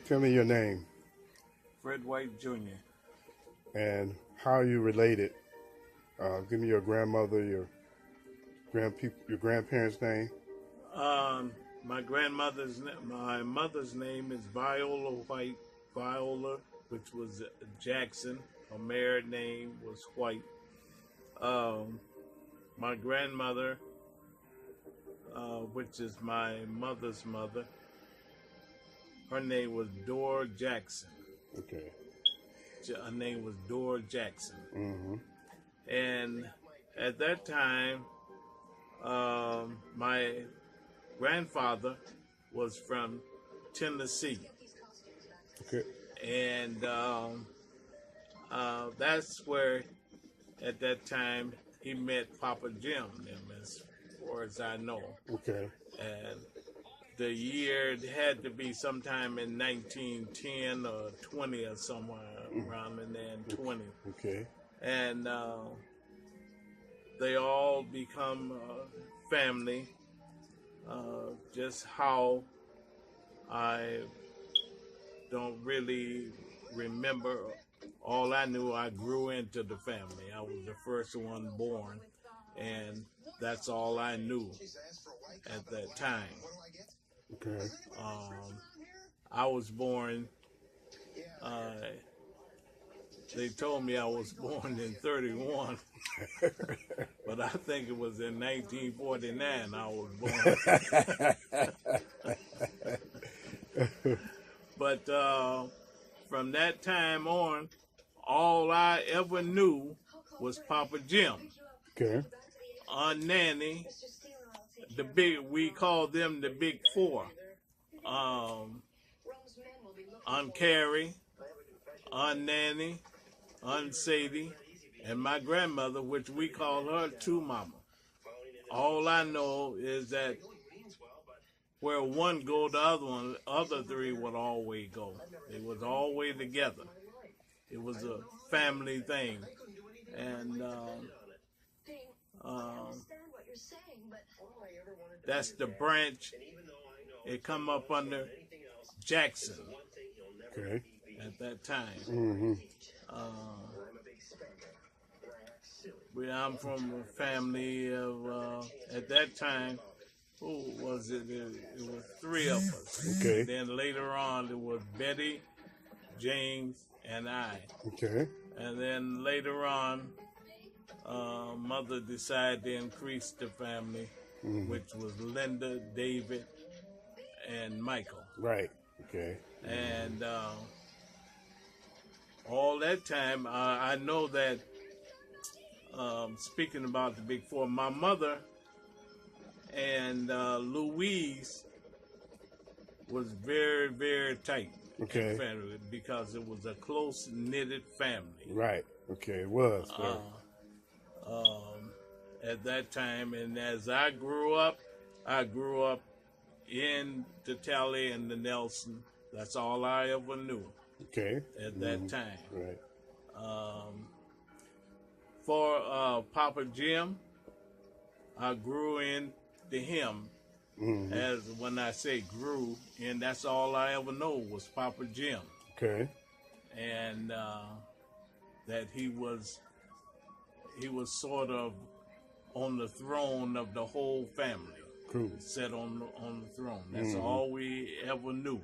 Tell me your name Fred White Jr. and how you related. Give me your grandmother, your grandparents' name. Um, my mother's name is Viola White, Viola, which was Jackson. Her married name was White. Um, my grandmother, which is my mother's mother, her name was Dora Jackson. Okay. Her name was Dora Jackson. Mm-hmm. And at that time, my grandfather was from Tennessee. Okay. And that's where, at that time, he met Papa Jim, as far as I know. Okay. And the year had to be sometime in 1910 or 20 or somewhere around in there in 20. Okay. And they all become family. Just how I don't really remember. All I knew, I grew into the family. I was the first one born, and that's all I knew at that time. Okay. I was born, they told me I was born in 31, but I think it was in 1949 I was born. But from that time on, all I ever knew was Papa Jim. Okay. Aunt Nanny, we call them the big four. Aunt Carrie, Aunt Nanny, Aunt Sadie, and my grandmother, which we call her Two Mama. All I know is that where one go, the other three would always go. They was always together. It was a family thing, and that's the branch. It come up under Jackson. Okay. At that time. Mm-hmm. I'm from a family of, at that time, who was it? It was three of us. Okay. Then later on, it was Betty, James, and I. Okay. And then later on, Mother decided to increase the family, which was Linda, David, and Michael. Right. Okay. And all that time, I know that, speaking about the Big Four, my mother and Louise was very, very tight. Okay. Family, because it was a close-knitted family. Right. Okay. It was. At that time, and as I grew up in the Tally and the Nelson. That's all I ever knew. Okay. At that time. Right. For Papa Jim, I grew into him. As when I say grew, and that's all I ever know was Papa Jim. Okay. And that he was sort of on the throne of the whole family. Cool. Sat on the throne. That's all we ever knew.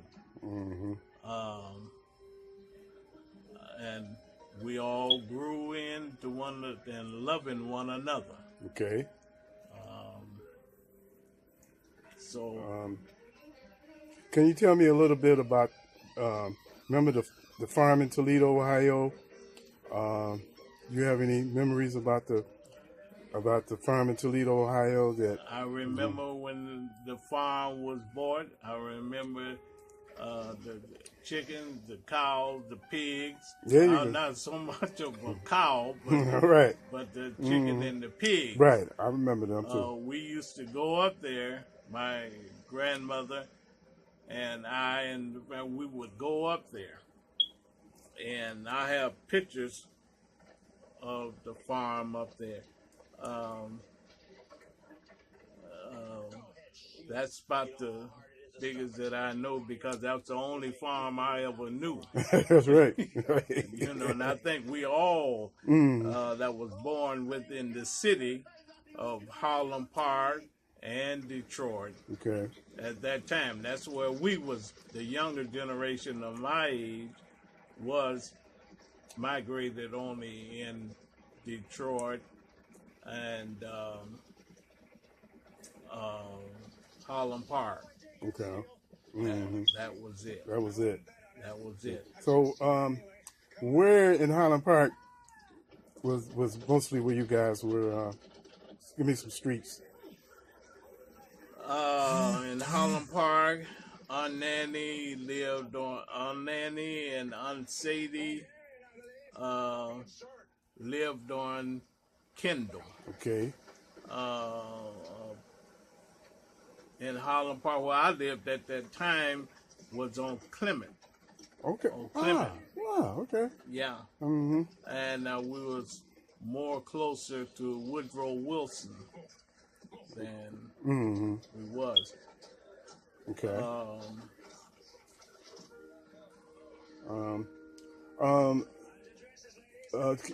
And we all grew into one and loving one another. Okay. Can you tell me a little bit about? Remember the farm in Toledo, Ohio? You have any memories about the farm in Toledo, Ohio? That I remember when the farm was bought. I remember the chickens, the cows, the pigs. Not so much of a cow, but, right. But the chicken and the pigs. Right, I remember them too. We used to go up there, my grandmother and I, and we would go up there. And I have pictures of the farm up there. That's about the biggest that I know because that's the only farm I ever knew. That's right. Right. You know, and I think we all that was born within the city of Harlem Park and Detroit Okay. at that time. That's where we was, the younger generation of my age was migrated only in Detroit and Harlem Park. Okay. That was it. That was it. That was it. So, where in Highland Park was mostly where you guys were? Give me some streets. In Harlem Park, Aunt Nanny lived on. Aunt Nanny and Aunt Sadie lived on Kendall. Okay. In Harlem Park, where I lived at that time, was on Clement. Okay. On Clement. Wow. Okay. Yeah. Mm-hmm. And we was more closer to Woodrow Wilson than we was. Okay.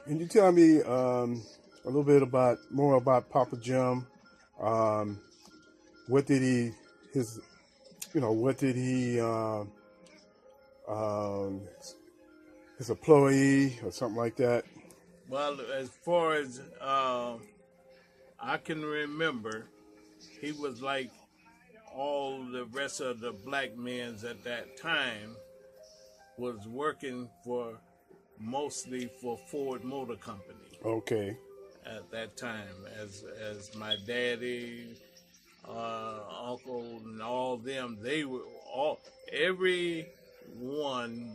Can you tell me a little bit more about Papa Jim? What did he his employee or something like that? Well, as far as I can remember, he was like all the rest of the black men at that time, was working mostly for Ford Motor Company. Okay. At that time, as my daddy, uncle, and all them, everyone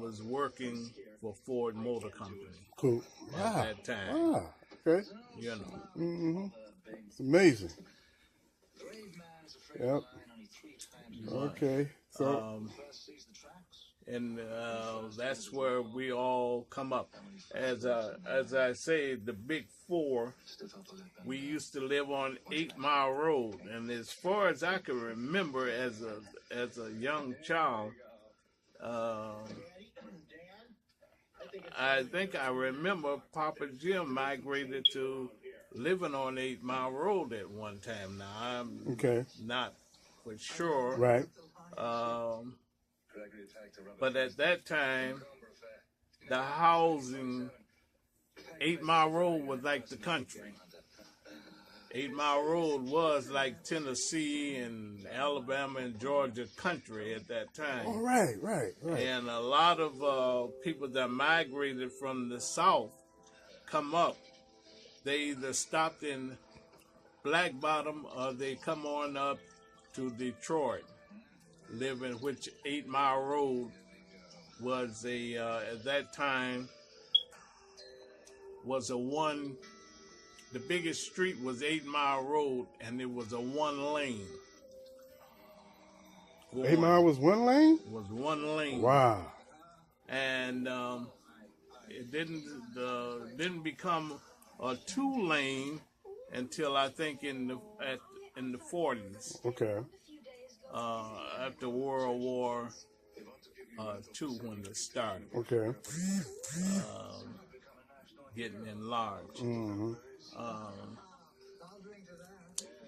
was working for Ford Motor Company. Cool. At that time. Okay. You know. Mm-hmm. It's amazing. Yep. Okay. So. And that's where we all come up. As I say, the big four, we used to live on 8 Mile Road. And as far as I can remember as a young child, I think I remember Papa Jim migrated to living on 8 Mile Road at one time. Now, I'm not for sure. Right. But at that time, the housing, 8 Mile Road was like the country. 8 Mile Road was like Tennessee and Alabama and Georgia country at that time. Oh, right. And a lot of people that migrated from the South come up. They either stopped in Black Bottom or they come on up to Detroit, living, which 8 Mile Road was at that time was the biggest street was 8 Mile Road, and it was a 1 lane. 8 Mile was 1 lane? It was 1 lane. Wow. And it didn't become a 2 lane until I think in the 40s. Okay. After World War II, when it started. Okay. Getting enlarged. Mm-hmm.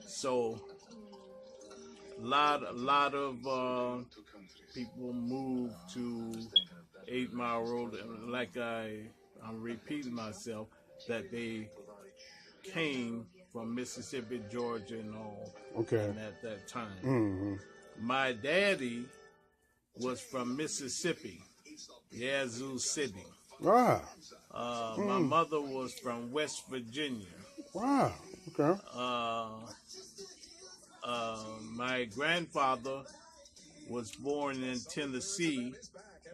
So a lot of people moved to 8 Mile Road, and like I'm repeating myself, that they came from Mississippi, Georgia, and all. Okay. And at that time, Mm-hmm. my daddy was from Mississippi, Yazoo City. Wow. My mother was from West Virginia. Wow. Okay. My grandfather was born in Tennessee,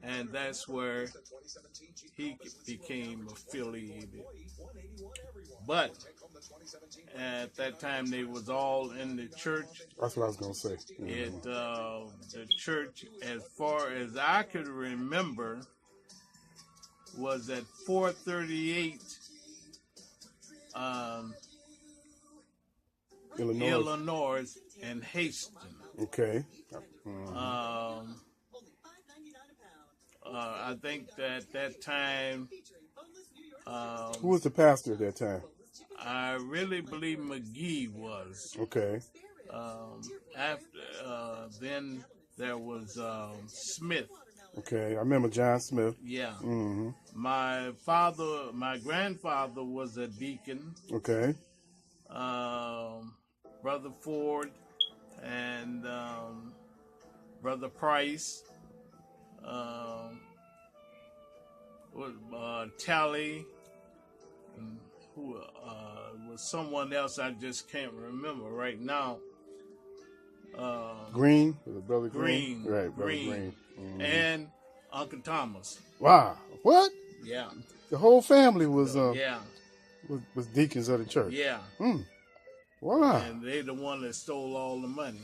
and that's where he became affiliated. But at that time, they was all in the church. That's what I was going to say. Mm-hmm. The church, as far as I could remember, was at 438 Illinois and Haston. Okay. I think that at that time, Who was the pastor at that time? I really believe McGee was. Okay. After then, there was Smith. Okay, I remember John Smith. Yeah. Mm-hmm. My grandfather was a deacon. Okay. Brother Ford and Brother Price. Tally. Who was someone else I just can't remember right now. Green, was it Brother Green, right? Brother Green. Green. Mm-hmm. And Uncle Thomas. Wow, what? Yeah. The whole family was Yeah. was deacons of the church. Yeah. Mm. Wow. And they the one that stole all the money.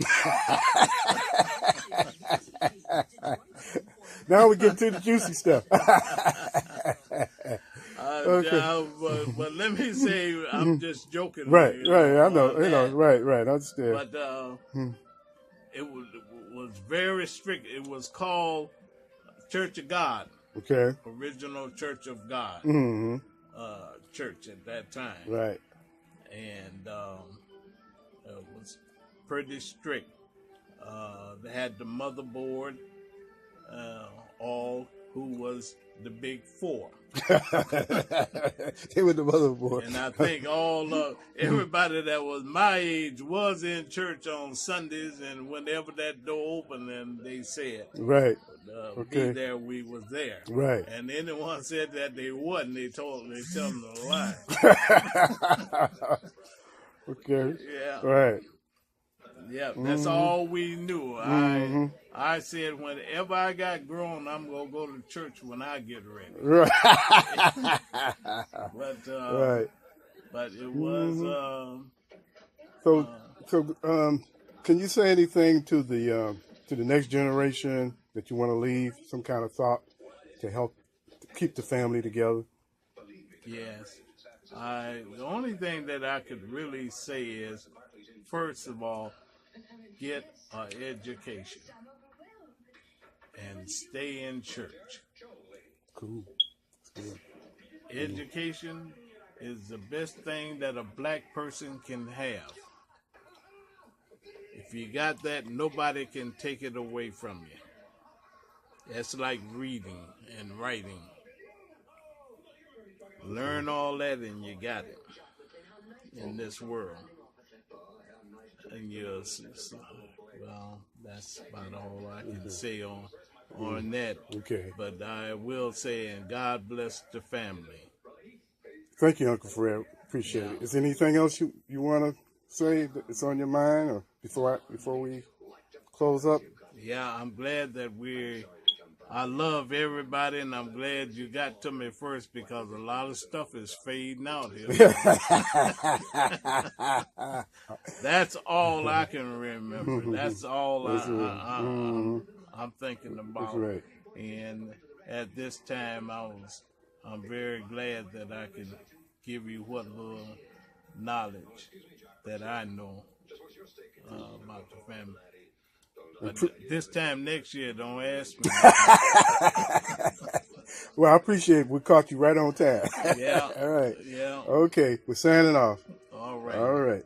Now we get to the juicy stuff. Okay. But let me say, I'm just joking. Right, with you, right. I know, that. right. I understand. But it was very strict. It was called Church of God. Okay. Original Church of God. Mm-hmm. Church at that time. Right. And it was pretty strict. They had the motherboard, all who was the big four. They were the motherboard. And I think everybody that was my age was in church on Sundays, and whenever that door opened, and they said, right. Be there, we was there. Right. And anyone said that they wasn't, they tell them to lie. Okay. Yeah. Right. Yeah, that's all we knew. I said, whenever I got grown, I'm going to go to church when I get ready. Right. Right. But it was... So, can you say anything to the next generation that you want to leave? Some kind of thought to help keep the family together? Yes. The only thing that I could really say is, first of all, get an education and stay in church. Cool. Education is the best thing that a black person can have. If you got that, nobody can take it away from you. That's like reading and writing. Learn all that and you got it in this world. And well, that's about all I can say on that. Okay. But I will say, and God bless the family. Thank you, Uncle Fred. Appreciate it. Is there anything else you want to say that's on your mind, or before we close up? Yeah, I'm glad that I love everybody, and I'm glad you got to me first, because a lot of stuff is fading out here. That's all I can remember. That's all I'm thinking about. That's right. And at this time, I'm very glad that I can give you what little knowledge that I know about the family. But this time next year, don't ask me. Well, I appreciate it. We caught you right on time. Yeah. All right. Yeah. Okay. We're signing off. All right. All right.